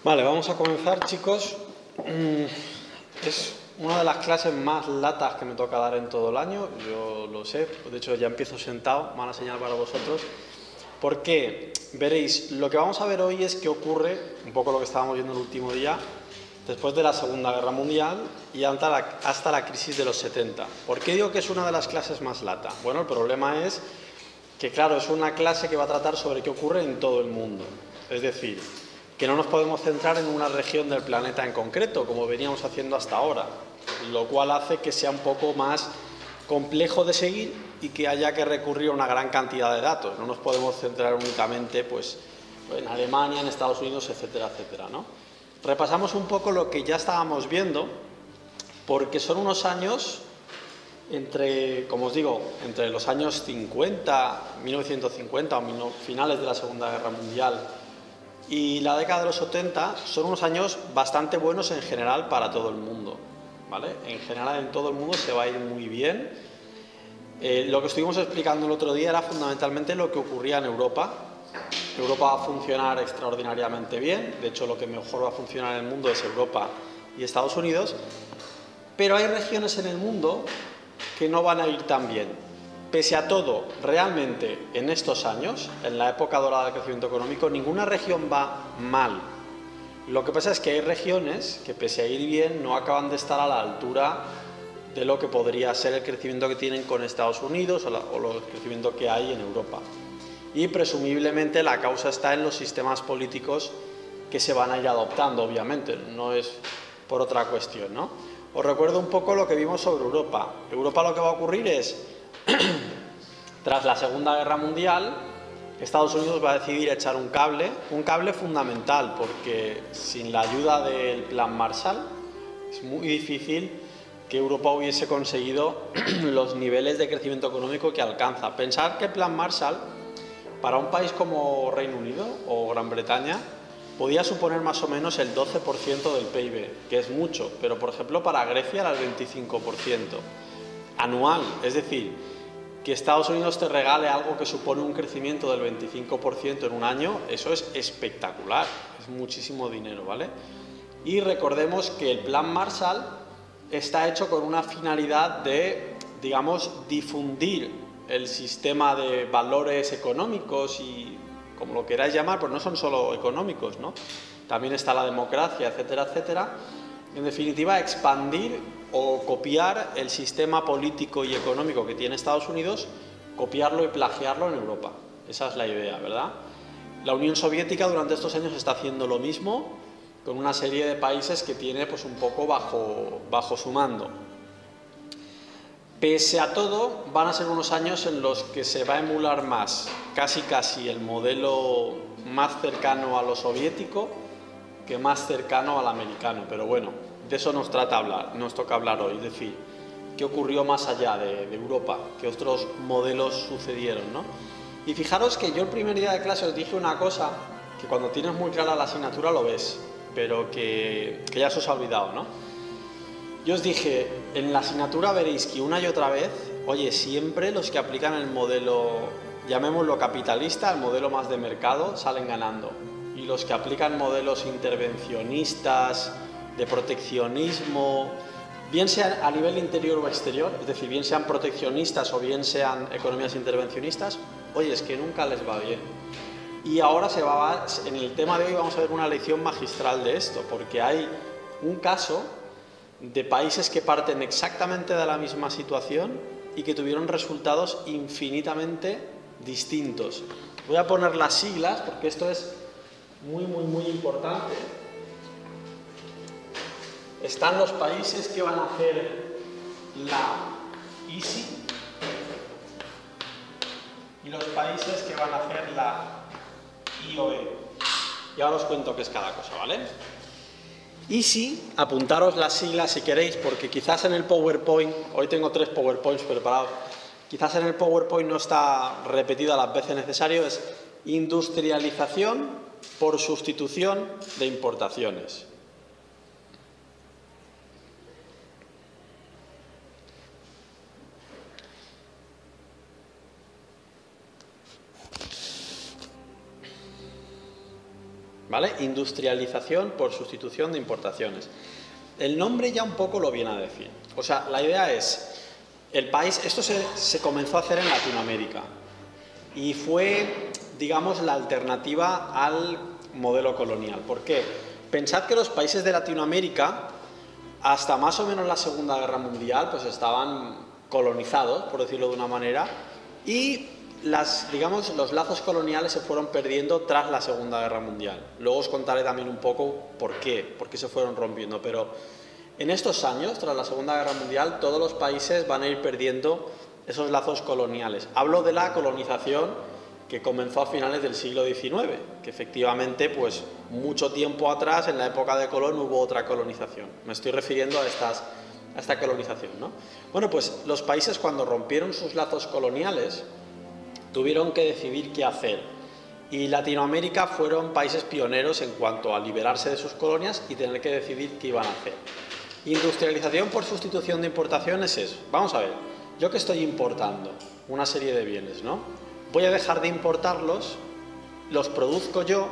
Vale, vamos a comenzar, chicos. Es una de las clases más latas que me toca dar en todo el año, yo lo sé, de hecho ya empiezo sentado, mala señal para vosotros, porque veréis, lo que vamos a ver hoy es qué ocurre, un poco lo que estábamos viendo el último día, después de la Segunda Guerra Mundial y hasta la crisis de los 70. ¿Por qué digo que es una de las clases más lata? Bueno, el problema es que, claro, es una clase que va a tratar sobre qué ocurre en todo el mundo, es decir, que no nos podemos centrar en una región del planeta en concreto, como veníamos haciendo hasta ahora, lo cual hace que sea un poco más complejo de seguir y que haya que recurrir a una gran cantidad de datos. No nos podemos centrar únicamente pues, en Alemania, en Estados Unidos, etcétera, etcétera, ¿no? Repasamos un poco lo que ya estábamos viendo, porque son unos años como os digo, entre los años 1950 o finales de la Segunda Guerra Mundial y la década de los 70 son unos años bastante buenos en general para todo el mundo, ¿vale? En general en todo el mundo se va a ir muy bien. Lo que estuvimos explicando el otro día era fundamentalmente lo que ocurría en Europa. Europa va a funcionar extraordinariamente bien, de hecho lo que mejor va a funcionar en el mundo es Europa y Estados Unidos, pero hay regiones en el mundo que no van a ir tan bien. Pese a todo, realmente en estos años, en la época dorada del crecimiento económico, ninguna región va mal. Lo que pasa es que hay regiones que, pese a ir bien, no acaban de estar a la altura de lo que podría ser el crecimiento que tienen con Estados Unidos o el crecimiento que hay en Europa. Y presumiblemente la causa está en los sistemas políticos que se van a ir adoptando, obviamente, no es por otra cuestión, ¿no? Os recuerdo un poco lo que vimos sobre Europa. Europa lo que va a ocurrir es, tras la Segunda Guerra Mundial, Estados Unidos va a decidir echar un cable fundamental, porque sin la ayuda del Plan Marshall es muy difícil que Europa hubiese conseguido los niveles de crecimiento económico que alcanza. Pensad que el Plan Marshall, para un país como Reino Unido o Gran Bretaña, podía suponer más o menos el 12% del PIB, que es mucho, pero por ejemplo para Grecia era el 25% anual, es decir, que Estados Unidos te regale algo que supone un crecimiento del 25% en un año, eso es espectacular, es muchísimo dinero, ¿vale? Y recordemos que el Plan Marshall está hecho con una finalidad de, digamos, difundir el sistema de valores económicos y como lo queráis llamar, pues no son solo económicos, ¿no? También está la democracia, etcétera, etcétera. En definitiva, expandir o copiar el sistema político y económico que tiene Estados Unidos, copiarlo y plagiarlo en Europa. Esa es la idea, ¿verdad? La Unión Soviética durante estos años está haciendo lo mismo con una serie de países que tiene pues un poco bajo su mando. Pese a todo, van a ser unos años en los que se va a emular más, casi el modelo más cercano a lo soviético que más cercano al americano. Pero bueno, de eso nos toca hablar hoy, es decir, qué ocurrió más allá de Europa, qué otros modelos sucedieron, ¿no? Y fijaros que yo el primer día de clase os dije una cosa que cuando tienes muy clara la asignatura lo ves, pero que ya se os ha olvidado, ¿no? Yo os dije, en la asignatura veréis que una y otra vez, oye, siempre los que aplican el modelo, llamémoslo capitalista, el modelo más de mercado, salen ganando. Y los que aplican modelos intervencionistas, de proteccionismo, bien sean a nivel interior o exterior, es decir, bien sean proteccionistas o bien sean economías intervencionistas, oye, es que nunca les va bien. Y ahora en el tema de hoy vamos a ver una lección magistral de esto, porque hay un caso de países que parten exactamente de la misma situación y que tuvieron resultados infinitamente distintos. Voy a poner las siglas porque esto es muy importante. Están los países que van a hacer la ISI y los países que van a hacer la IOE. Y ahora os cuento qué es cada cosa, ¿vale? ISI, apuntaros las siglas si queréis, porque quizás en el PowerPoint, hoy tengo 3 PowerPoints preparados, quizás en el PowerPoint no está repetida las veces necesario, es industrialización por sustitución de importaciones. ¿vale? Industrialización por sustitución de importaciones. El nombre ya un poco lo viene a decir. O sea, la idea es, el país, esto se comenzó a hacer en Latinoamérica y fue, digamos, la alternativa al modelo colonial. ¿Por qué? Pensad que los países de Latinoamérica, hasta más o menos la Segunda Guerra Mundial, pues estaban colonizados, por decirlo de una manera, y digamos, los lazos coloniales se fueron perdiendo tras la Segunda Guerra Mundial. Luego os contaré también un poco por qué se fueron rompiendo, pero en estos años, tras la Segunda Guerra Mundial, todos los países van a ir perdiendo esos lazos coloniales. Hablo de la colonización que comenzó a finales del siglo XIX, que efectivamente, pues mucho tiempo atrás, en la época de Colón, hubo otra colonización. Me estoy refiriendo a esta colonización, ¿no? Bueno, pues los países, cuando rompieron sus lazos coloniales, tuvieron que decidir qué hacer. Y Latinoamérica fueron países pioneros en cuanto a liberarse de sus colonias y tener que decidir qué iban a hacer. Industrialización por sustitución de importaciones es, vamos a ver, yo que estoy importando una serie de bienes, ¿no? Voy a dejar de importarlos, los produzco yo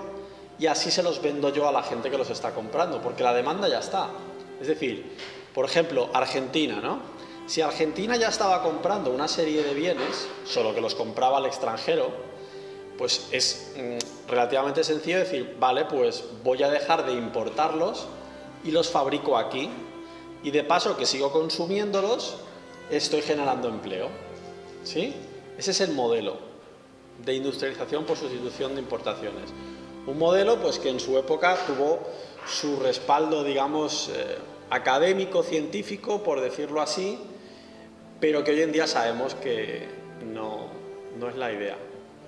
y así se los vendo yo a la gente que los está comprando, porque la demanda ya está. Es decir, por ejemplo, Argentina, ¿no? Si Argentina ya estaba comprando una serie de bienes, solo que los compraba al extranjero, pues es relativamente sencillo decir, vale, pues voy a dejar de importarlos y los fabrico aquí. Y de paso que sigo consumiéndolos, estoy generando empleo. ¿Sí? Ese es el modelo de industrialización por sustitución de importaciones. Un modelo pues que en su época tuvo su respaldo, digamos, académico, científico, por decirlo así, pero que hoy en día sabemos que no es la idea.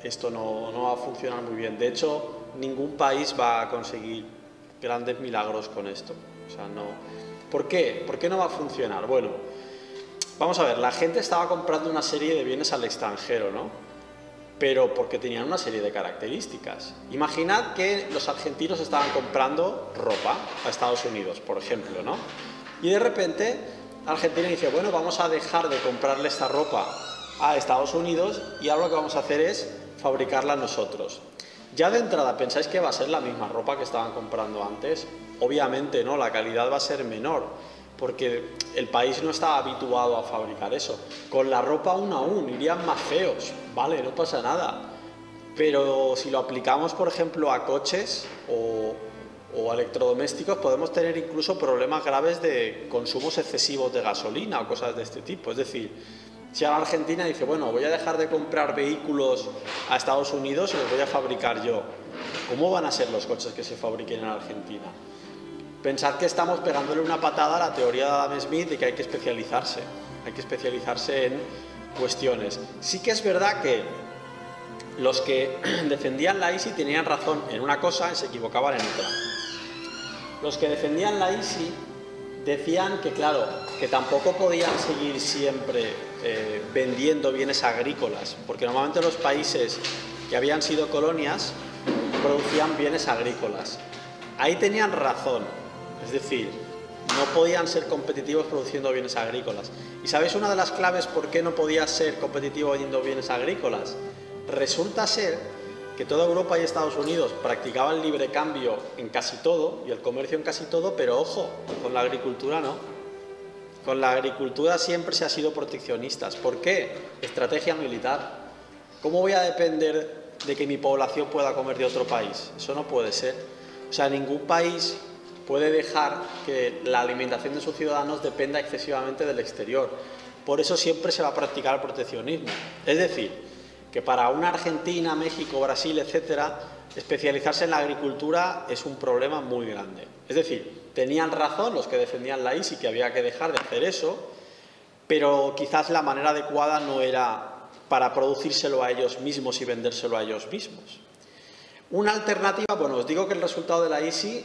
Esto no va a funcionar muy bien. De hecho, ningún país va a conseguir grandes milagros con esto. O sea, no. ¿Por qué? ¿Por qué no va a funcionar? Bueno, vamos a ver, la gente estaba comprando una serie de bienes al extranjero, ¿no? Pero porque tenían una serie de características. Imaginad que los argentinos estaban comprando ropa a Estados Unidos, por ejemplo, ¿no? Y de repente Argentina dice, bueno, vamos a dejar de comprarle esta ropa a Estados Unidos y ahora lo que vamos a hacer es fabricarla nosotros. Ya de entrada, ¿pensáis que va a ser la misma ropa que estaban comprando antes? Obviamente no, la calidad va a ser menor, porque el país no estaba habituado a fabricar eso. Con la ropa aún irían más feos, vale, no pasa nada. Pero si lo aplicamos, por ejemplo, a coches o a electrodomésticos, podemos tener incluso problemas graves de consumos excesivos de gasolina o cosas de este tipo. Es decir, si ahora Argentina dice, bueno, voy a dejar de comprar vehículos a Estados Unidos y los voy a fabricar yo, ¿cómo van a ser los coches que se fabriquen en Argentina? Pensad que estamos pegándole una patada a la teoría de Adam Smith de que hay que especializarse en cuestiones. Sí que es verdad que los que defendían la ISI tenían razón en una cosa y se equivocaban en otra. Los que defendían la ISI decían que, claro, que tampoco podían seguir siempre vendiendo bienes agrícolas, porque normalmente los países que habían sido colonias producían bienes agrícolas. Ahí tenían razón, es decir, no podían ser competitivos produciendo bienes agrícolas. ¿Y sabéis una de las claves por qué no podía ser competitivo vendiendo bienes agrícolas? Resulta ser que toda Europa y Estados Unidos practicaban libre cambio en casi todo y el comercio en casi todo, pero ojo, con la agricultura no. Con la agricultura siempre se ha sido proteccionistas. ¿Por qué? Estrategia militar. ¿Cómo voy a depender de que mi población pueda comer de otro país? Eso no puede ser. O sea, ningún país puede dejar que la alimentación de sus ciudadanos dependa excesivamente del exterior. Por eso siempre se va a practicar el proteccionismo. Es decir, que para una Argentina, México, Brasil, etcétera, especializarse en la agricultura es un problema muy grande. Es decir, tenían razón los que defendían la ISI que había que dejar de hacer eso, pero quizás la manera adecuada no era para producírselo a ellos mismos y vendérselo a ellos mismos. Una alternativa, bueno, os digo que el resultado de la ISI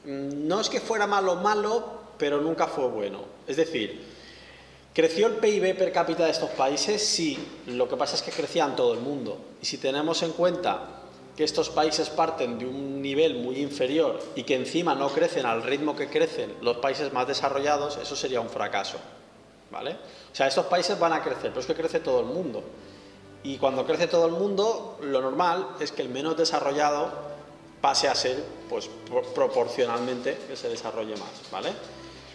no es que fuera malo, pero nunca fue bueno. Es decir, ¿creció el PIB per cápita de estos países? Sí, lo que pasa es que crecía en todo el mundo. Y si tenemos en cuenta que estos países parten de un nivel muy inferior y que encima no crecen al ritmo que crecen los países más desarrollados, eso sería un fracaso, ¿vale? O sea, estos países van a crecer, pero es que crece todo el mundo. Y cuando crece todo el mundo, lo normal es que el menos desarrollado pase a ser, pues, proporcionalmente que se desarrolle más, ¿vale?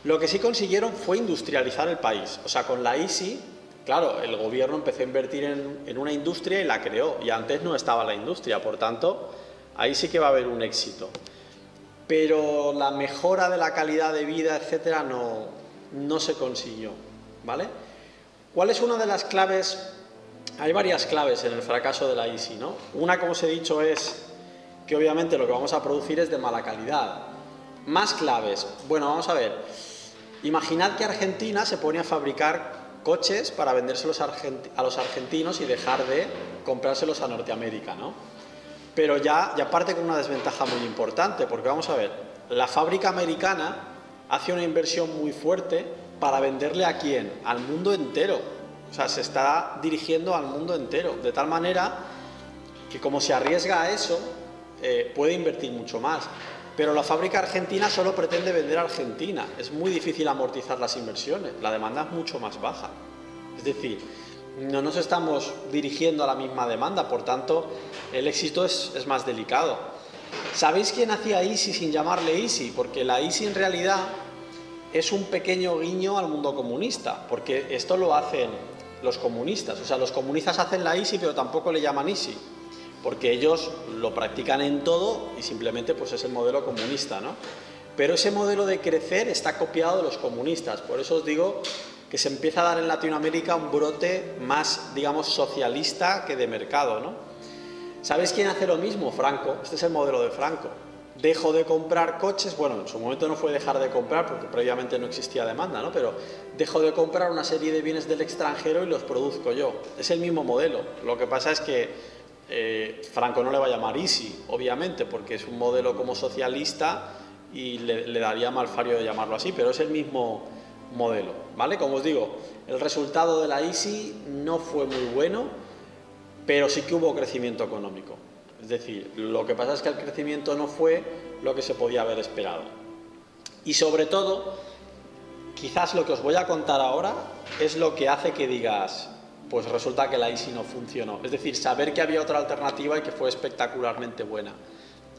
Lo que sí consiguieron fue industrializar el país. O sea, con la ISI, claro, el gobierno empezó a invertir en una industria y la creó. Y antes no estaba la industria, por tanto, ahí sí que va a haber un éxito. Pero la mejora de la calidad de vida, etcétera, no se consiguió, ¿vale? ¿Cuál es una de las claves? Hay varias claves en el fracaso de la ISI, ¿no? Una, como os he dicho, es que obviamente lo que vamos a producir es de mala calidad. Más claves. Bueno, vamos a ver. Imaginad que Argentina se pone a fabricar coches para vendérselos a los argentinos y dejar de comprárselos a Norteamérica, ¿no? Pero ya parte con una desventaja muy importante, porque vamos a ver, la fábrica americana hace una inversión muy fuerte para venderle ¿a quién? Al mundo entero. O sea, se está dirigiendo al mundo entero, de tal manera que como se arriesga a eso, puede invertir mucho más. Pero la fábrica argentina solo pretende vender a Argentina. Es muy difícil amortizar las inversiones, la demanda es mucho más baja. Es decir, no nos estamos dirigiendo a la misma demanda, por tanto, el éxito es más delicado. ¿Sabéis quién hacía ISI sin llamarle ISI? Porque la ISI en realidad es un pequeño guiño al mundo comunista, porque esto lo hacen los comunistas. O sea, los comunistas hacen la ISI, pero tampoco le llaman ISI, porque ellos lo practican en todo y simplemente pues es el modelo comunista, ¿no? Pero ese modelo de crecer está copiado de los comunistas, por eso os digo que se empieza a dar en Latinoamérica un brote más, digamos, socialista que de mercado, ¿no? ¿Sabéis quién hace lo mismo? Franco. Este es el modelo de Franco. Dejo de comprar coches, bueno, en su momento no fue dejar de comprar porque previamente no existía demanda, ¿no? Pero dejo de comprar una serie de bienes del extranjero y los produzco yo. Es el mismo modelo. Lo que pasa es que Franco no le va a llamar ISI, obviamente, porque es un modelo como socialista y le daría malfario de llamarlo así, pero es el mismo modelo, ¿vale? Como os digo, el resultado de la ISI no fue muy bueno, pero sí que hubo crecimiento económico. Es decir, lo que pasa es que el crecimiento no fue lo que se podía haber esperado. Y sobre todo, quizás lo que os voy a contar ahora es lo que hace que digas, pues resulta que la ISI no funcionó. Es decir, saber que había otra alternativa y que fue espectacularmente buena.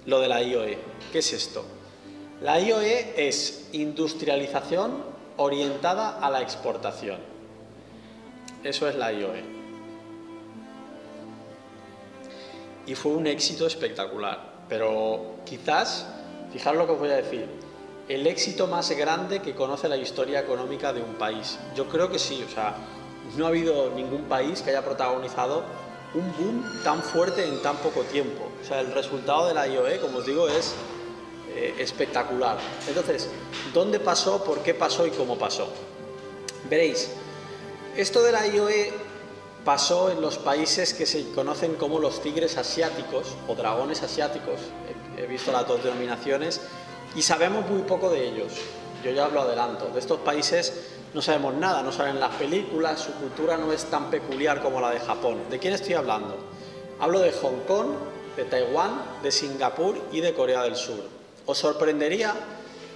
Lo de la IOE. ¿Qué es esto? La IOE es industrialización orientada a la exportación. Eso es la IOE. Y fue un éxito espectacular. Pero quizás, fijaros lo que os voy a decir, el éxito más grande que conoce la historia económica de un país. Yo creo que sí, o sea, no ha habido ningún país que haya protagonizado un boom tan fuerte en tan poco tiempo. O sea, el resultado de la IOE, como os digo, es espectacular. Entonces, ¿dónde pasó, por qué pasó y cómo pasó? Veréis, esto de la IOE pasó en los países que se conocen como los tigres asiáticos o dragones asiáticos. He visto las dos denominaciones y sabemos muy poco de ellos. Yo ya os lo adelanto. De estos países no sabemos nada, no salen las películas, su cultura no es tan peculiar como la de Japón. ¿De quién estoy hablando? Hablo de Hong Kong, de Taiwán, de Singapur y de Corea del Sur. Os sorprendería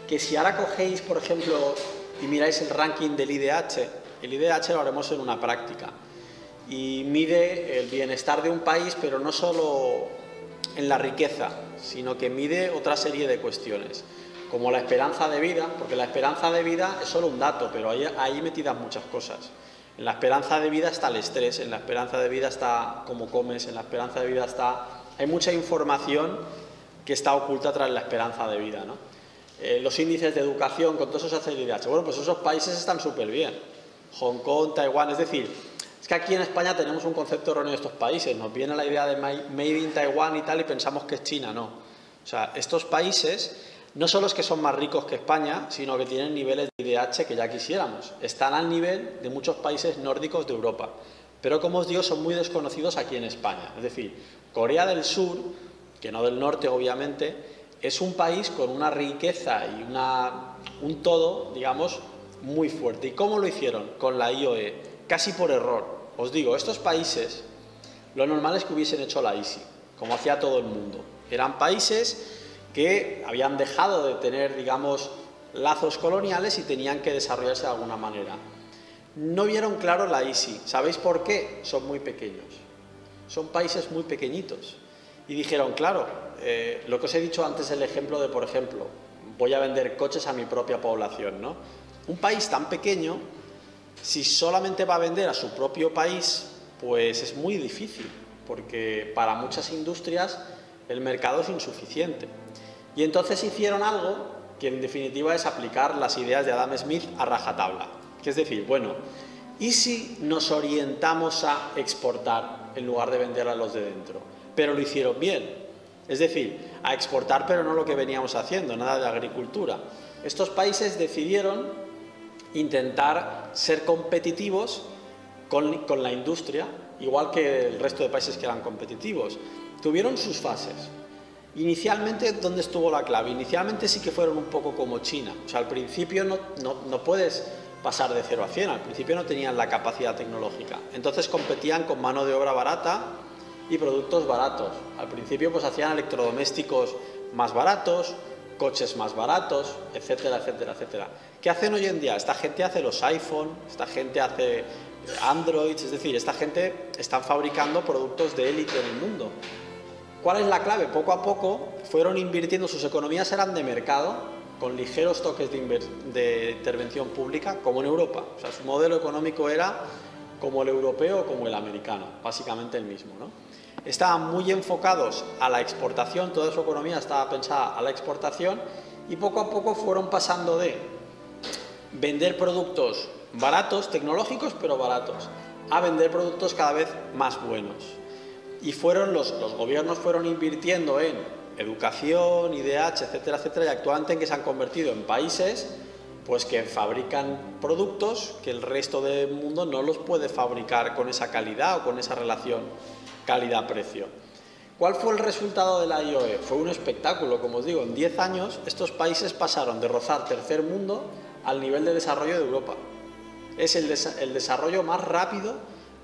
que si ahora cogéis, por ejemplo, y miráis el ranking del IDH, el IDH lo haremos en una práctica, y mide el bienestar de un país, pero no solo en la riqueza, sino que mide otra serie de cuestiones, como la esperanza de vida, porque la esperanza de vida es solo un dato, pero hay metidas muchas cosas. En la esperanza de vida está el estrés, en la esperanza de vida está cómo comes, en la esperanza de vida está... Hay mucha información que está oculta tras la esperanza de vida, ¿no? Los índices de educación, con todo eso se hace el IDH. Bueno, pues esos países están súper bien. Hong Kong, Taiwán, es decir, es que aquí en España tenemos un concepto erróneo de estos países. Nos viene la idea de Made in Taiwán y tal y pensamos que es China, no. O sea, estos países no solo es que son más ricos que España, sino que tienen niveles de IDH que ya quisiéramos. Están al nivel de muchos países nórdicos de Europa. Pero como os digo, son muy desconocidos aquí en España. Es decir, Corea del Sur, que no del norte obviamente, es un país con una riqueza y un todo, digamos, muy fuerte. ¿Y cómo lo hicieron? Con la IOE, casi por error. Os digo, estos países, lo normal es que hubiesen hecho la ISI, como hacía todo el mundo. Eran países que habían dejado de tener, digamos, lazos coloniales y tenían que desarrollarse de alguna manera. No vieron claro la ISI. ¿Sabéis por qué? Son muy pequeños. Son países muy pequeñitos. Y dijeron, claro, lo que os he dicho antes, el ejemplo de, por ejemplo, voy a vender coches a mi propia población, ¿no? Un país tan pequeño, si solamente va a vender a su propio país, pues es muy difícil, porque para muchas industrias el mercado es insuficiente. Y entonces hicieron algo que en definitiva es aplicar las ideas de Adam Smith a rajatabla. Que es decir, bueno, ¿y si nos orientamos a exportar en lugar de vender a los de dentro? Pero lo hicieron bien. Es decir, a exportar pero no lo que veníamos haciendo, nada de agricultura. Estos países decidieron intentar ser competitivos con la industria, igual que el resto de países que eran competitivos. Tuvieron sus fases. Inicialmente, ¿dónde estuvo la clave? Inicialmente sí que fueron un poco como China. O sea, al principio no puedes pasar de 0 a 100, al principio no tenían la capacidad tecnológica. Entonces competían con mano de obra barata y productos baratos. Al principio pues hacían electrodomésticos más baratos, coches más baratos, etcétera, etcétera, etcétera. ¿Qué hacen hoy en día? Esta gente hace los iPhone, esta gente hace Android, es decir, esta gente está fabricando productos de élite en el mundo. ¿Cuál es la clave? Poco a poco fueron invirtiendo, sus economías eran de mercado, con ligeros toques de intervención pública, como en Europa. O sea, su modelo económico era como el europeo o como el americano, básicamente el mismo, ¿no? Estaban muy enfocados a la exportación, toda su economía estaba pensada a la exportación, y poco a poco fueron pasando de vender productos baratos, tecnológicos pero baratos, a vender productos cada vez más buenos. Y los gobiernos fueron invirtiendo en educación, IDH, etcétera, etcétera, y actualmente en que se han convertido en países pues que fabrican productos que el resto del mundo no los puede fabricar con esa calidad o con esa relación calidad-precio. ¿Cuál fue el resultado de la IOE? Fue un espectáculo, como os digo, en 10 años estos países pasaron de rozar tercer mundo al nivel de desarrollo de Europa. Es el desarrollo más rápido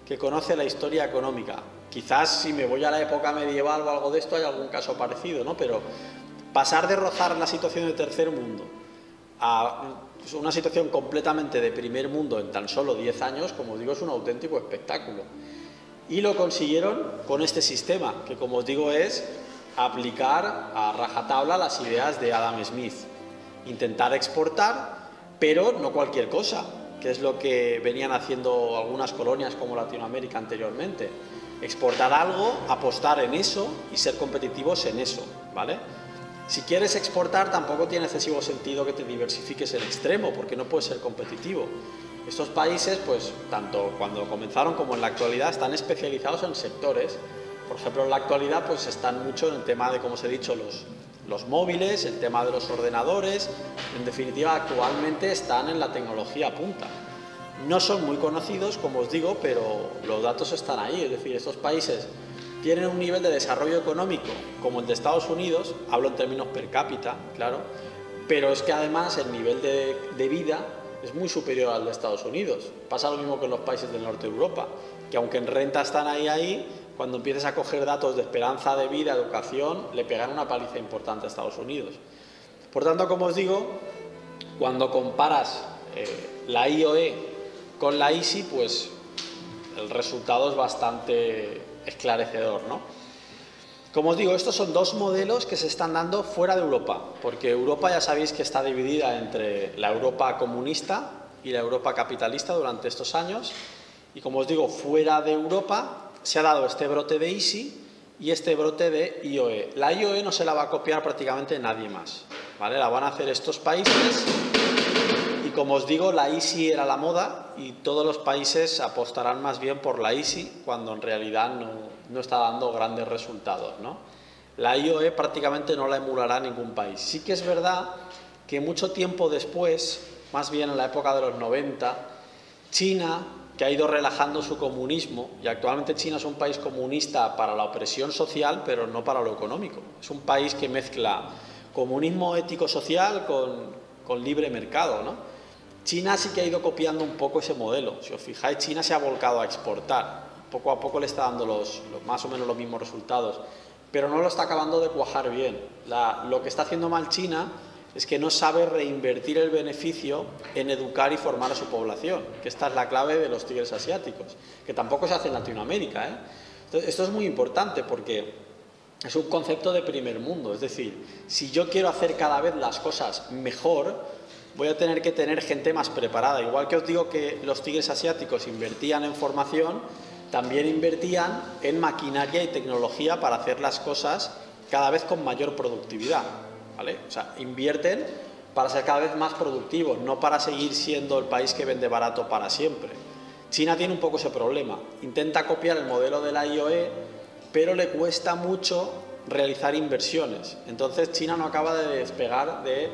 que conoce la historia económica. Quizás si me voy a la época medieval o algo de esto hay algún caso parecido, ¿no? Pero pasar de rozar la situación de tercer mundo a una situación completamente de primer mundo en tan solo 10 años, como os digo, es un auténtico espectáculo. Y lo consiguieron con este sistema, que como os digo es aplicar a rajatabla las ideas de Adam Smith. Intentar exportar, pero no cualquier cosa, que es lo que venían haciendo algunas colonias como Latinoamérica anteriormente. Exportar algo, apostar en eso y ser competitivos en eso, ¿vale? Si quieres exportar tampoco tiene excesivo sentido que te diversifiques en extremo, porque no puedes ser competitivo. Estos países, pues, tanto cuando comenzaron como en la actualidad, están especializados en sectores. Por ejemplo, en la actualidad, pues, están mucho en el tema de, como os he dicho, los móviles, el tema de los ordenadores. En definitiva, actualmente están en la tecnología punta. No son muy conocidos, como os digo, pero los datos están ahí. Es decir, estos países tienen un nivel de desarrollo económico como el de Estados Unidos, hablo en términos per cápita, claro, pero es que además el nivel de vida es muy superior al de Estados Unidos. Pasa lo mismo que en los países del norte de Europa, que aunque en renta están ahí, cuando empieces a coger datos de esperanza de vida, educación, le pegan una paliza importante a Estados Unidos. Por tanto, como os digo, cuando comparas la IOE con la ISI, pues el resultado es bastante esclarecedor, ¿no? Como os digo, estos son dos modelos que se están dando fuera de Europa, porque Europa ya sabéis que está dividida entre la Europa comunista y la Europa capitalista durante estos años, y como os digo, fuera de Europa se ha dado este brote de ISI y este brote de IOE. La IOE no se la va a copiar prácticamente nadie más, ¿vale? La van a hacer estos países. Y como os digo, la ISI era la moda y todos los países apostarán más bien por la ISI cuando en realidad no está dando grandes resultados, ¿no? La IOE prácticamente no la emulará ningún país. Sí que es verdad que mucho tiempo después, más bien en la época de los 90, China, que ha ido relajando su comunismo, y actualmente China es un país comunista para la opresión social, pero no para lo económico. Es un país que mezcla comunismo ético-social con libre mercado, ¿no? China sí que ha ido copiando un poco ese modelo. Si os fijáis, China se ha volcado a exportar. Poco a poco le está dando más o menos los mismos resultados, pero no lo está acabando de cuajar bien. Lo que está haciendo mal China es que no sabe reinvertir el beneficio en educar y formar a su población, que esta es la clave de los tigres asiáticos, que tampoco se hace en Latinoamérica, ¿eh? Entonces, esto es muy importante porque es un concepto de primer mundo. Es decir, si yo quiero hacer cada vez las cosas mejor, voy a tener que tener gente más preparada. Igual que os digo que los tigres asiáticos invertían en formación, también invertían en maquinaria y tecnología para hacer las cosas cada vez con mayor productividad, ¿vale? O sea, invierten para ser cada vez más productivos, no para seguir siendo el país que vende barato para siempre. China tiene un poco ese problema. Intenta copiar el modelo de la IOE, pero le cuesta mucho realizar inversiones. Entonces China no acaba de despegar de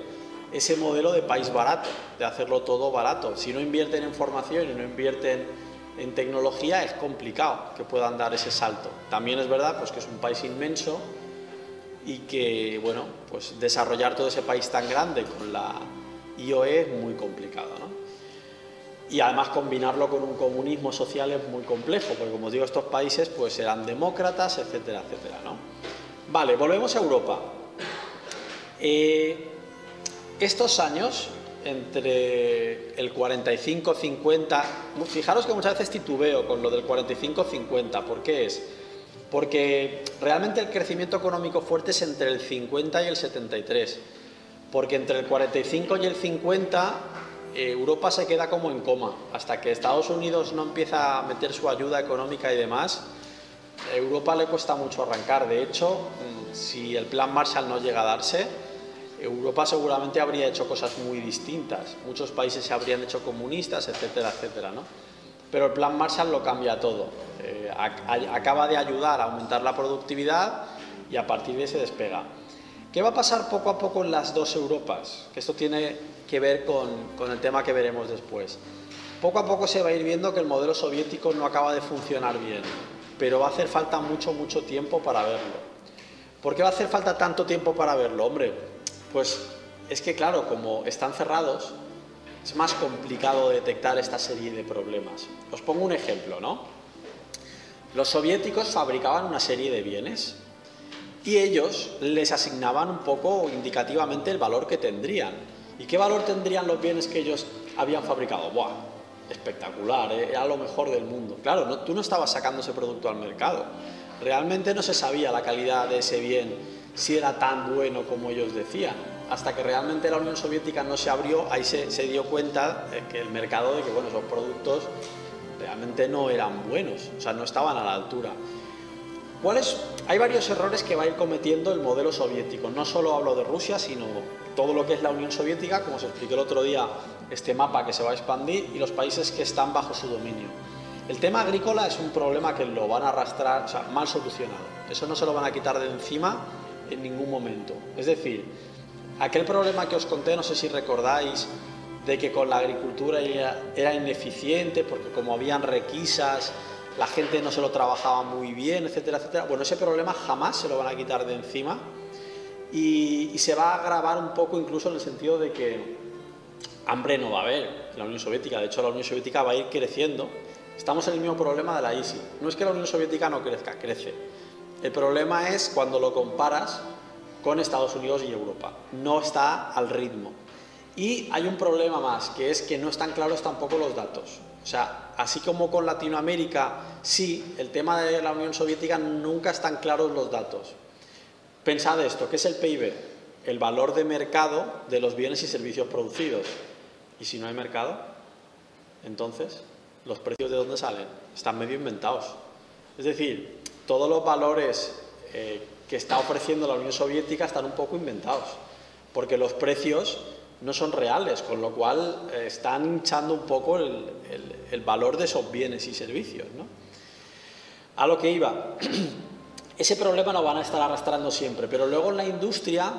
ese modelo de país barato, de hacerlo todo barato. Si no invierten en formación y no invierten en tecnología, es complicado que puedan dar ese salto. También es verdad pues, que es un país inmenso y que, bueno, pues desarrollar todo ese país tan grande con la IOE es muy complicado, ¿no? Y además combinarlo con un comunismo social es muy complejo, porque como os digo, estos países pues eran demócratas, etcétera, etcétera, ¿no? Vale, volvemos a Europa. Estos años, entre el 45-50, fijaros que muchas veces titubeo con lo del 45-50, ¿por qué es? Porque realmente el crecimiento económico fuerte es entre el 50 y el 73, porque entre el 45 y el 50 Europa se queda como en coma, hasta que Estados Unidos no empieza a meter su ayuda económica y demás. A Europa le cuesta mucho arrancar. De hecho, si el plan Marshall no llega a darse, Europa seguramente habría hecho cosas muy distintas. Muchos países se habrían hecho comunistas, etcétera, etcétera, ¿no? Pero el plan Marshall lo cambia todo. Acaba de ayudar a aumentar la productividad y a partir de ahí se despega. ¿Qué va a pasar poco a poco en las dos Europas? Que esto tiene que ver con el tema que veremos después. Poco a poco se va a ir viendo que el modelo soviético no acaba de funcionar bien, pero va a hacer falta mucho tiempo para verlo. ¿Por qué va a hacer falta tanto tiempo para verlo? Hombre, pues es que claro, como están cerrados, es más complicado detectar esta serie de problemas. Os pongo un ejemplo, ¿no? Los soviéticos fabricaban una serie de bienes y ellos les asignaban un poco indicativamente el valor que tendrían. ¿Y qué valor tendrían los bienes que ellos habían fabricado? ¡Buah! Espectacular, era lo mejor del mundo. Claro, tú no estabas sacando ese producto al mercado. Realmente no se sabía la calidad de ese bien, si era tan bueno como ellos decían. Hasta que realmente la Unión Soviética no se abrió, ahí se dio cuenta que el mercado de que bueno, esos productos realmente no eran buenos, o sea, no estaban a la altura. Hay varios errores que va a ir cometiendo el modelo soviético. No solo hablo de Rusia, sino todo lo que es la Unión Soviética, como os expliqué el otro día, este mapa que se va a expandir y los países que están bajo su dominio. El tema agrícola es un problema que lo van a arrastrar, o sea, mal solucionado. Eso no se lo van a quitar de encima en ningún momento. Es decir, aquel problema que os conté, no sé si recordáis, de que con la agricultura era ineficiente porque como habían requisas, la gente no se lo trabajaba muy bien, etcétera, etcétera. Bueno, ese problema jamás se lo van a quitar de encima y se va a agravar un poco incluso en el sentido de que hambre no va a haber en la Unión Soviética. De hecho, la Unión Soviética va a ir creciendo. Estamos en el mismo problema de la ISI. No es que la Unión Soviética no crezca, crece. El problema es cuando lo comparas con Estados Unidos y Europa. No está al ritmo. Y hay un problema más, que es que no están claros tampoco los datos. O sea, así como con Latinoamérica, sí, el tema de la Unión Soviética nunca están claros los datos. Pensad esto, ¿qué es el PIB? El valor de mercado de los bienes y servicios producidos. ¿Y si no hay mercado? Entonces, ¿los precios de dónde salen? Están medio inventados. Es decir, todos los valores que está ofreciendo la Unión Soviética están un poco inventados, porque los precios no son reales, con lo cual están hinchando un poco el valor de esos bienes y servicios, ¿no? A lo que iba, ese problema lo van a estar arrastrando siempre, pero luego en la industria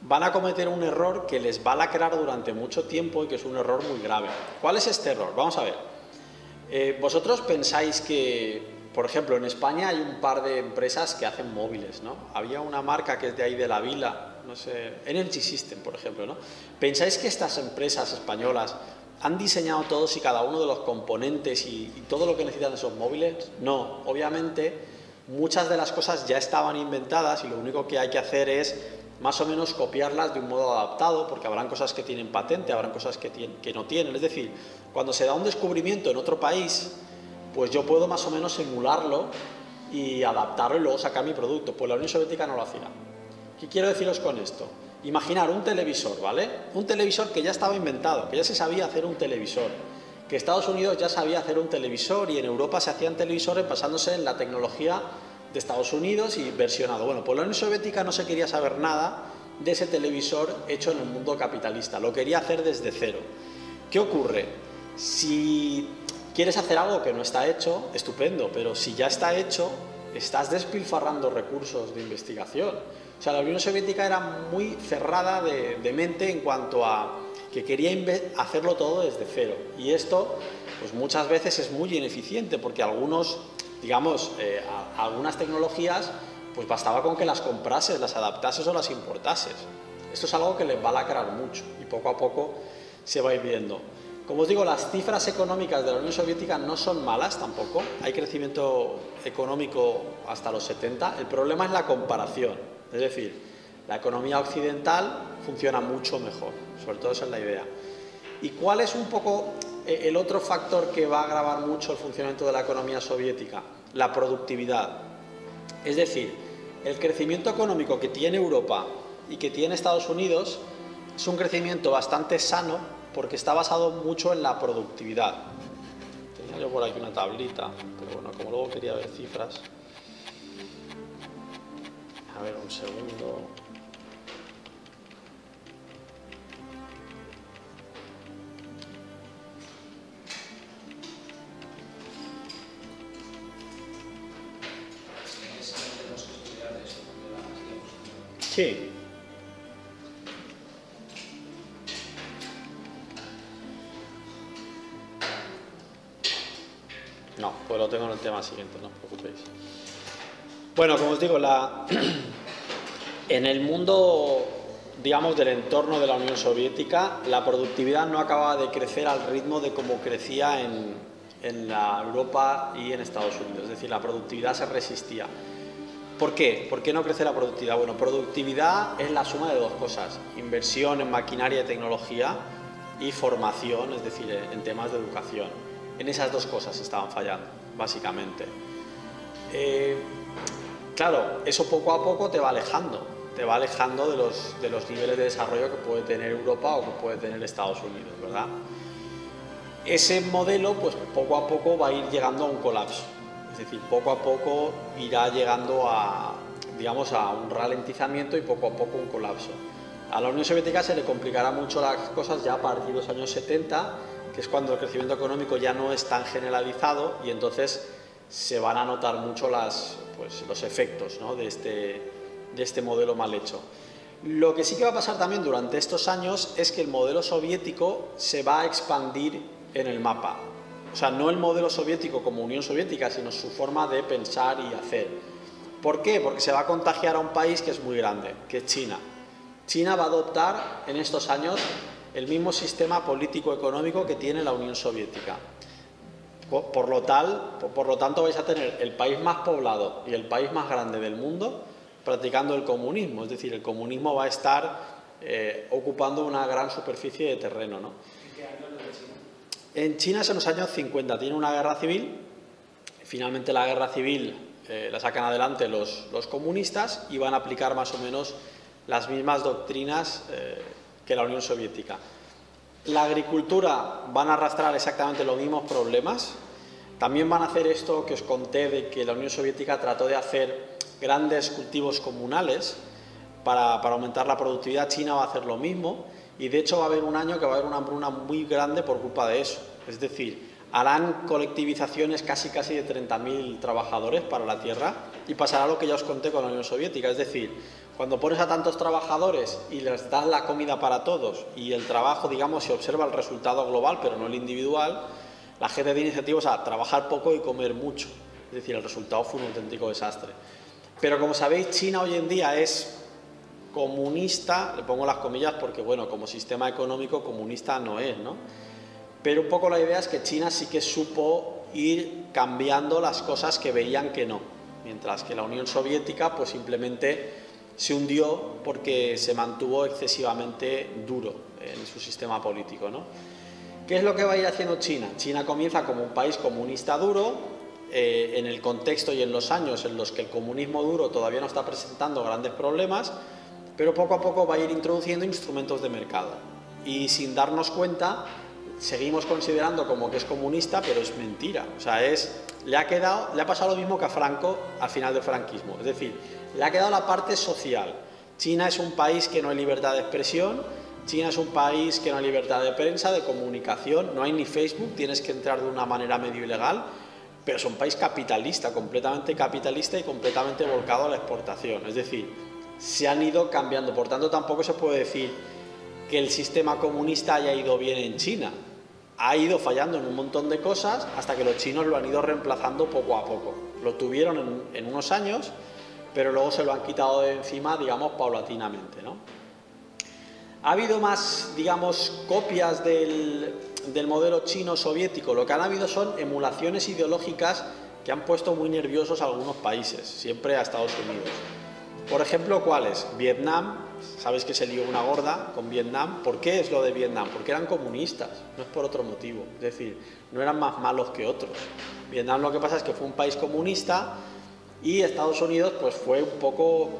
van a cometer un error que les va a lacrar durante mucho tiempo y que es un error muy grave. ¿Cuál es este error? Vamos a ver. Vosotros pensáis que, por ejemplo, en España hay un par de empresas que hacen móviles, ¿no? Había una marca que es de ahí de la Vila, no sé, Energy System, por ejemplo, ¿no? ¿Pensáis que estas empresas españolas han diseñado todos y cada uno de los componentes y todo lo que necesitan esos móviles? No, obviamente muchas de las cosas ya estaban inventadas y lo único que hay que hacer es más o menos copiarlas de un modo adaptado, porque habrán cosas que tienen patente, habrán cosas que no tienen. Es decir, cuando se da un descubrimiento en otro país, pues yo puedo más o menos emularlo y adaptarlo y luego sacar mi producto. Pues la Unión Soviética no lo hacía. ¿Qué quiero deciros con esto? Imaginar un televisor, ¿vale? Un televisor que ya estaba inventado, que ya se sabía hacer un televisor, que Estados Unidos ya sabía hacer un televisor y en Europa se hacían televisores basándose en la tecnología de Estados Unidos y versionado. Bueno, pues la Unión Soviética no se quería saber nada de ese televisor hecho en el mundo capitalista, lo quería hacer desde cero. ¿Qué ocurre? Si quieres hacer algo que no está hecho, estupendo, pero si ya está hecho, estás despilfarrando recursos de investigación. O sea, la Unión Soviética era muy cerrada de mente en cuanto a que quería hacerlo todo desde cero. Y esto, pues muchas veces es muy ineficiente, porque algunas tecnologías, pues bastaba con que las comprases, las adaptases o las importases. Esto es algo que les va a lacrar mucho y poco a poco se va a ir viendo. Como os digo, las cifras económicas de la Unión Soviética no son malas tampoco. Hay crecimiento económico hasta los 70. El problema es la comparación. Es decir, la economía occidental funciona mucho mejor. Sobre todo esa es la idea. ¿Y cuál es un poco el otro factor que va a agravar mucho el funcionamiento de la economía soviética? La productividad. Es decir, el crecimiento económico que tiene Europa y que tiene Estados Unidos es un crecimiento bastante sano porque está basado mucho en la productividad. Tenía yo por aquí una tablita, pero bueno, como luego quería ver cifras. A ver, un segundo. Sí. No, pues lo tengo en el tema siguiente, no os preocupéis. Bueno, como os digo, en el mundo, digamos, del entorno de la Unión Soviética, la productividad no acababa de crecer al ritmo de como crecía en la Europa y en Estados Unidos. Es decir, la productividad se resistía. ¿Por qué? ¿Por qué no crece la productividad? Bueno, productividad es la suma de dos cosas: inversión en maquinaria y tecnología y formación, es decir, en temas de educación. En esas dos cosas estaban fallando, básicamente. Claro, eso poco a poco te va alejando de los niveles de desarrollo que puede tener Europa o que puede tener Estados Unidos, ¿verdad? Ese modelo, pues poco a poco va a ir llegando a un colapso. Es decir, poco a poco irá llegando a un ralentizamiento y poco a poco un colapso. A la Unión Soviética se le complicará mucho las cosas ya a partir de los años 70, que es cuando el crecimiento económico ya no es tan generalizado y entonces se van a notar mucho los efectos, ¿no?, de este modelo mal hecho. Lo que sí que va a pasar también durante estos años es que el modelo soviético se va a expandir en el mapa. O sea, no el modelo soviético como Unión Soviética, sino su forma de pensar y hacer. ¿Por qué? Porque se va a contagiar a un país que es muy grande, que es China. China va a adoptar en estos años el mismo sistema político-económico que tiene la Unión Soviética. Por lo tanto, vais a tener el país más poblado y el país más grande del mundo practicando el comunismo. Es decir, el comunismo va a estar ocupando una gran superficie de terreno, ¿no? ¿En qué año lo de China? En China es en los años 50, tiene una guerra civil. Finalmente la guerra civil la sacan adelante los comunistas y van a aplicar más o menos las mismas doctrinas que la Unión Soviética. La agricultura van a arrastrar exactamente los mismos problemas. También van a hacer esto que os conté de que la Unión Soviética trató de hacer grandes cultivos comunales para aumentar la productividad. China va a hacer lo mismo y de hecho va a haber un año que va a haber una hambruna muy grande por culpa de eso. Es decir, harán colectivizaciones casi de 30.000 trabajadores para la tierra y pasará lo que ya os conté con la Unión Soviética. Es decir, cuando pones a tantos trabajadores y les das la comida para todos y el trabajo, digamos, se observa el resultado global pero no el individual, la gente tiene incentivos a trabajar poco y comer mucho. Es decir, el resultado fue un auténtico desastre. Pero como sabéis, China hoy en día es comunista, le pongo las comillas porque, bueno, como sistema económico comunista no es, ¿no? Pero un poco la idea es que China sí que supo ir cambiando las cosas que veían que no, mientras que la Unión Soviética pues simplemente se hundió porque se mantuvo excesivamente duro en su sistema político, ¿no? ¿Qué es lo que va a ir haciendo China? China comienza como un país comunista duro en el contexto y en los años en los que el comunismo duro todavía no está presentando grandes problemas, pero poco a poco va a ir introduciendo instrumentos de mercado. Y sin darnos cuenta, seguimos considerando como que es comunista, pero es mentira. O sea, le ha pasado lo mismo que a Franco al final del franquismo. Es decir, le ha quedado la parte social. China es un país que no hay libertad de expresión, China es un país que no hay libertad de prensa, de comunicación, no hay ni Facebook, tienes que entrar de una manera medio ilegal, pero es un país capitalista, completamente capitalista y completamente volcado a la exportación. Es decir, se han ido cambiando, por tanto tampoco se puede decir que el sistema comunista haya ido bien en China. Ha ido fallando en un montón de cosas hasta que los chinos lo han ido reemplazando poco a poco. Lo tuvieron en unos años, pero luego se lo han quitado de encima, digamos, paulatinamente, ¿no? Ha habido más, digamos, copias del modelo chino soviético. Lo que han habido son emulaciones ideológicas que han puesto muy nerviosos a algunos países, siempre a Estados Unidos. Por ejemplo, ¿cuáles? Vietnam, sabéis que se lió una gorda con Vietnam. ¿Por qué es lo de Vietnam? Porque eran comunistas, no es por otro motivo. Es decir, no eran más malos que otros. Vietnam lo que pasa es que fue un país comunista y Estados Unidos pues fue un poco,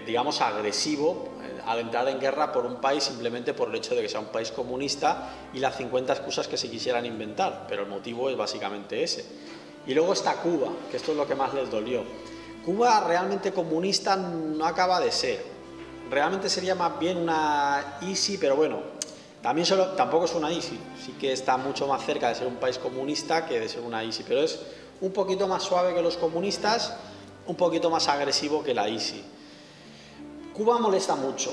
digamos, agresivo al entrar en guerra por un país simplemente por el hecho de que sea un país comunista y las 50 excusas que se quisieran inventar, pero el motivo es básicamente ese. Y luego está Cuba, que esto es lo que más les dolió. Cuba realmente comunista no acaba de ser, realmente sería más bien una ISI, pero bueno, tampoco es una ISI, sí que está mucho más cerca de ser un país comunista que de ser una ISI, pero es un poquito más suave que los comunistas, un poquito más agresivo que la ISI. Cuba molesta mucho.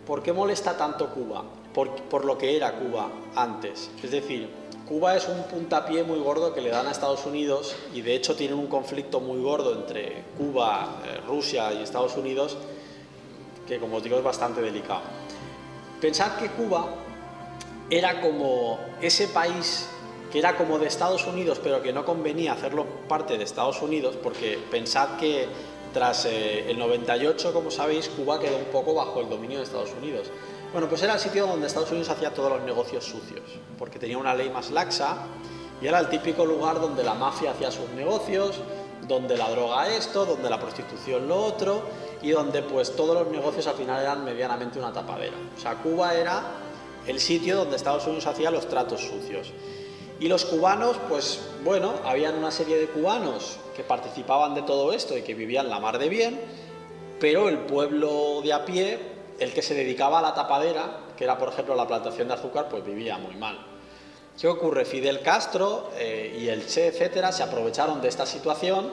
¿Por qué molesta tanto Cuba? Por lo que era Cuba antes. Es decir, Cuba es un puntapié muy gordo que le dan a Estados Unidos y de hecho tienen un conflicto muy gordo entre Cuba, Rusia y Estados Unidos que, como os digo, es bastante delicado. Pensad que Cuba era como ese país que era como de Estados Unidos pero que no convenía hacerlo parte de Estados Unidos, porque pensad que tras el 98, como sabéis, Cuba quedó un poco bajo el dominio de Estados Unidos. Bueno, pues era el sitio donde Estados Unidos hacía todos los negocios sucios, porque tenía una ley más laxa y era el típico lugar donde la mafia hacía sus negocios, donde la droga esto, donde la prostitución lo otro y donde pues todos los negocios al final eran medianamente una tapadera. O sea, Cuba era el sitio donde Estados Unidos hacía los tratos sucios. Y los cubanos, pues bueno, habían una serie de cubanos que participaban de todo esto y que vivían la mar de bien, pero el pueblo de a pie, el que se dedicaba a la tapadera, que era por ejemplo la plantación de azúcar, pues vivía muy mal. ¿Qué ocurre? Fidel Castro y el Che, etcétera, se aprovecharon de esta situación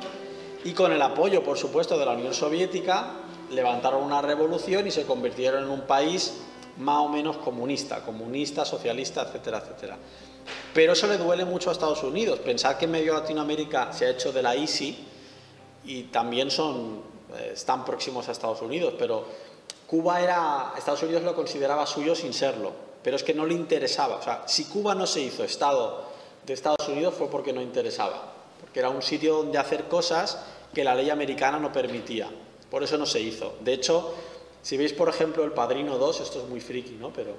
y con el apoyo, por supuesto, de la Unión Soviética, levantaron una revolución y se convirtieron en un país más o menos comunista, socialista, etcétera, etcétera. Pero eso le duele mucho a Estados Unidos. Pensad que en medio de Latinoamérica se ha hecho de la ISI y también están próximos a Estados Unidos, pero Estados Unidos lo consideraba suyo sin serlo, pero es que no le interesaba. O sea, si Cuba no se hizo Estado de Estados Unidos fue porque no interesaba, porque era un sitio donde hacer cosas que la ley americana no permitía, por eso no se hizo. De hecho, si veis por ejemplo El Padrino 2, esto es muy friki, ¿no? Pero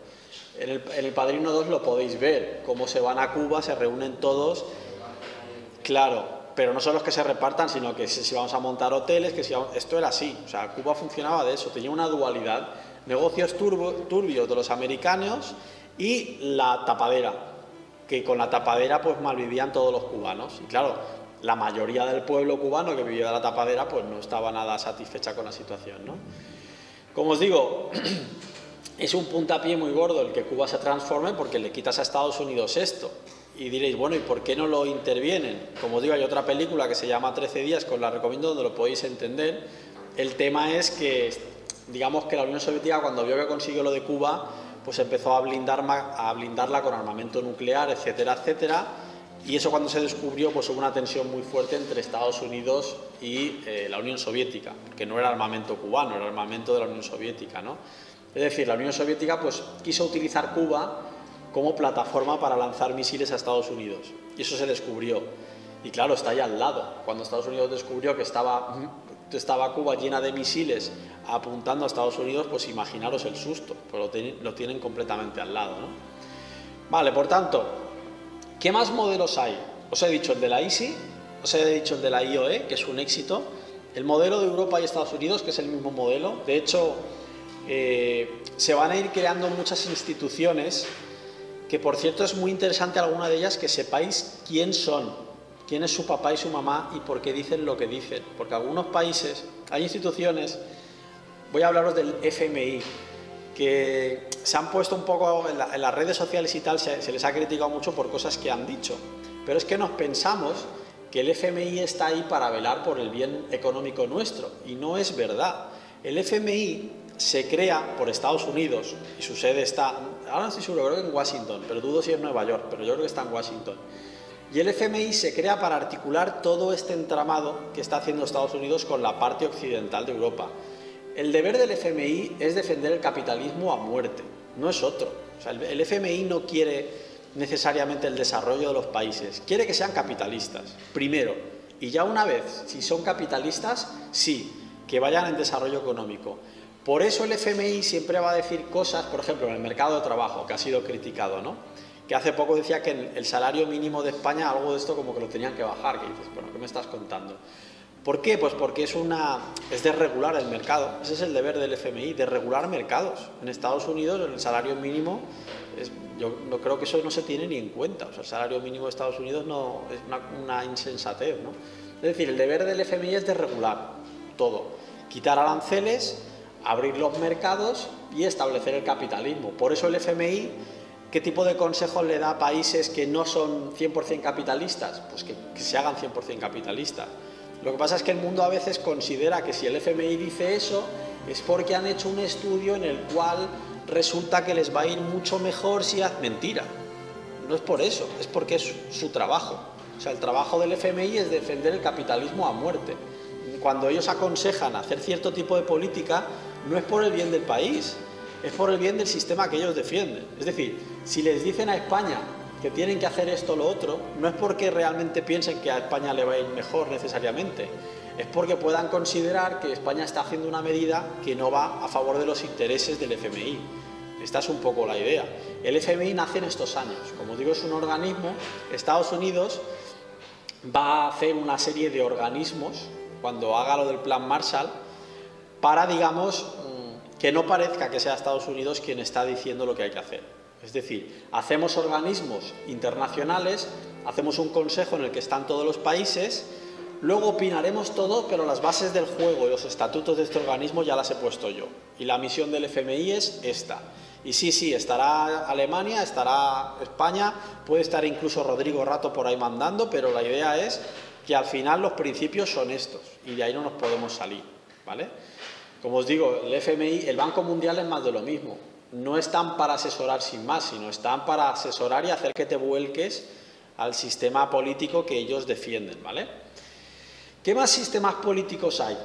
en el Padrino 2 lo podéis ver, cómo se van a Cuba, se reúnen todos, claro, pero no son los que se repartan, sino que si vamos a montar hoteles, esto era así, o sea, Cuba funcionaba de eso, tenía una dualidad, negocios turbios de los americanos y la tapadera, que con la tapadera pues malvivían todos los cubanos, y claro, la mayoría del pueblo cubano que vivía de la tapadera pues no estaba nada satisfecha con la situación, ¿no? Como os digo, es un puntapié muy gordo el que Cuba se transforme porque le quitas a Estados Unidos esto. Y diréis, bueno, ¿y por qué no lo intervienen? Como os digo, hay otra película que se llama 13 días, que os la recomiendo, donde lo podéis entender. El tema es que, digamos que la Unión Soviética, cuando vio que consiguió lo de Cuba, pues empezó a blindarla con armamento nuclear, etcétera, etcétera. Y eso, cuando se descubrió, pues hubo una tensión muy fuerte entre Estados Unidos y la Unión Soviética, porque no era armamento cubano, era armamento de la Unión Soviética, ¿no? Es decir, la Unión Soviética pues quiso utilizar Cuba como plataforma para lanzar misiles a Estados Unidos, y eso se descubrió. Y claro, está ahí al lado. Cuando Estados Unidos descubrió que estaba Cuba llena de misiles apuntando a Estados Unidos, pues imaginaros el susto, pues lo tienen completamente al lado, ¿no? Vale, por tanto, ¿qué más modelos hay? Os he dicho el de la ISI, os he dicho el de la IOE, que es un éxito, el modelo de Europa y Estados Unidos, que es el mismo modelo. De hecho, se van a ir creando muchas instituciones, que por cierto es muy interesante alguna de ellas que sepáis quién son, quién es su papá y su mamá y por qué dicen lo que dicen. Porque algunos países, hay instituciones, voy a hablaros del FMI, que se han puesto un poco en las redes sociales y tal, se les ha criticado mucho por cosas que han dicho. Pero es que nos pensamos que el FMI está ahí para velar por el bien económico nuestro, y no es verdad. El FMI se crea por Estados Unidos y su sede está, ahora no estoy seguro, creo que en Washington, pero dudo si es Nueva York, pero yo creo que está en Washington. Y el FMI se crea para articular todo este entramado que está haciendo Estados Unidos con la parte occidental de Europa. El deber del FMI es defender el capitalismo a muerte, no es otro. O sea, el FMI no quiere necesariamente el desarrollo de los países, quiere que sean capitalistas, primero, y ya una vez, si son capitalistas, sí, que vayan en desarrollo económico. Por eso el FMI siempre va a decir cosas, por ejemplo, en el mercado de trabajo, que ha sido criticado, ¿no? Que hace poco decía que el salario mínimo de España, algo de esto como que lo tenían que bajar, que dices, bueno, ¿qué me estás contando? ¿Por qué? Pues porque es de regular el mercado. Ese es el deber del FMI, de regular mercados. En Estados Unidos el salario mínimo, yo no creo que eso no se tiene ni en cuenta. O sea, el salario mínimo de Estados Unidos no es una insensatez, ¿no? Es decir, el deber del FMI es de regular todo. Quitar aranceles, abrir los mercados y establecer el capitalismo. Por eso el FMI, ¿qué tipo de consejos le da a países que no son 100% capitalistas? Pues que se hagan 100% capitalistas. Lo que pasa es que el mundo a veces considera que si el FMI dice eso es porque han hecho un estudio en el cual resulta que les va a ir mucho mejor si hacen mentira. No es por eso, es porque es su trabajo. O sea, el trabajo del FMI es defender el capitalismo a muerte. Cuando ellos aconsejan hacer cierto tipo de política, no es por el bien del país, es por el bien del sistema que ellos defienden. Es decir, si les dicen a España que tienen que hacer esto o lo otro, no es porque realmente piensen que a España le va a ir mejor necesariamente, es porque puedan considerar que España está haciendo una medida que no va a favor de los intereses del FMI. Esta es un poco la idea. El FMI nace en estos años. Como digo, es un organismo. Estados Unidos va a hacer una serie de organismos, cuando haga lo del Plan Marshall, para, digamos, que no parezca que sea Estados Unidos quien está diciendo lo que hay que hacer. Es decir, hacemos organismos internacionales, hacemos un consejo en el que están todos los países, luego opinaremos todo, pero las bases del juego y los estatutos de este organismo ya las he puesto yo. Y la misión del FMI es esta. Y sí, estará Alemania, estará España, puede estar incluso Rodrigo Rato por ahí mandando, pero la idea es que al final los principios son estos y de ahí no nos podemos salir, ¿vale? Como os digo, el FMI, el Banco Mundial es más de lo mismo. No están para asesorar sin más, sino están para asesorar y hacer que te vuelques al sistema político que ellos defienden, ¿vale? ¿Qué más sistemas políticos hay?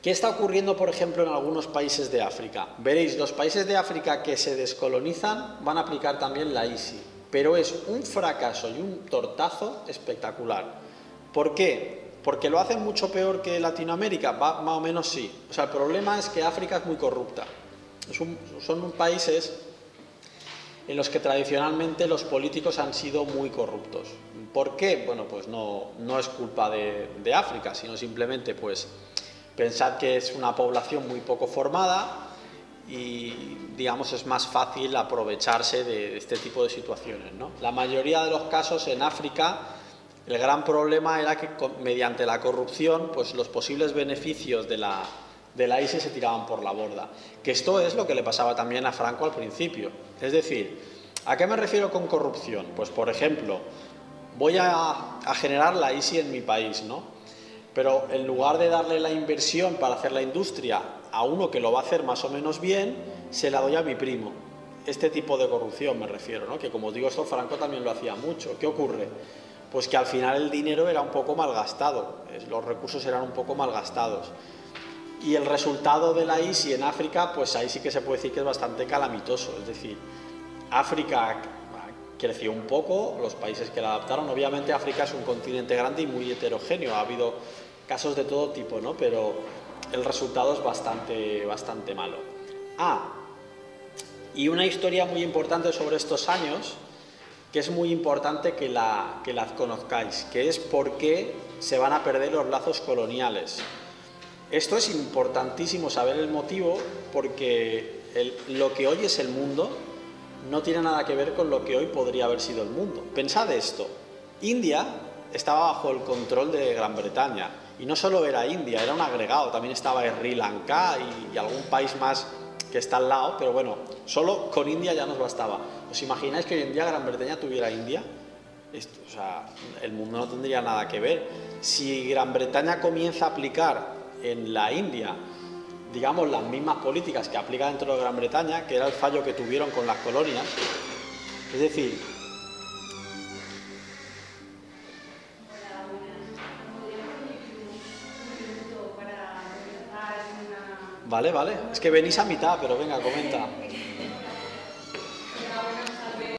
¿Qué está ocurriendo, por ejemplo, en algunos países de África? Veréis, los países de África que se descolonizan van a aplicar también la ISI, pero es un fracaso y un tortazo espectacular. ¿Por qué? ¿Porque lo hacen mucho peor que Latinoamérica? Más o menos sí. O sea, el problema es que África es muy corrupta. Son países en los que tradicionalmente los políticos han sido muy corruptos. ¿Por qué? Bueno, pues no es culpa de África, sino simplemente pues pensad que es una población muy poco formada y, digamos, es más fácil aprovecharse de este tipo de situaciones, ¿no? La mayoría de los casos en África, el gran problema era que mediante la corrupción, pues los posibles beneficios de la ISI se tiraban por la borda. Que esto es lo que le pasaba también a Franco al principio. Es decir, ¿a qué me refiero con corrupción? Pues, por ejemplo, voy a generar la ISI en mi país, ¿no? Pero en lugar de darle la inversión para hacer la industria a uno que lo va a hacer más o menos bien, se la doy a mi primo. Este tipo de corrupción me refiero, ¿no? Que, como os digo, esto Franco también lo hacía mucho. ¿Qué ocurre? Pues que al final el dinero era un poco malgastado, los recursos eran un poco malgastados. Y el resultado de la ISI en África, pues ahí sí que se puede decir que es bastante calamitoso. Es decir, África creció un poco, los países que la adaptaron. Obviamente África es un continente grande y muy heterogéneo, ha habido casos de todo tipo, ¿no? Pero el resultado es bastante malo. Y una historia muy importante sobre estos años que es muy importante que la conozcáis, que es por qué se van a perder los lazos coloniales. Esto es importantísimo saber el motivo, porque lo que hoy es el mundo no tiene nada que ver con lo que hoy podría haber sido el mundo. Pensad esto, India estaba bajo el control de Gran Bretaña, y no solo era India, era un agregado, también estaba Sri Lanka y algún país más que está al lado, pero bueno, solo con India ya nos bastaba. ¿Os imagináis que hoy en día Gran Bretaña tuviera India? O sea, el mundo no tendría nada que ver. Si Gran Bretaña comienza a aplicar en la India, digamos, las mismas políticas que aplica dentro de Gran Bretaña, que era el fallo que tuvieron con las colonias, es decir... Vale, vale, es que venís a mitad, pero venga, comenta.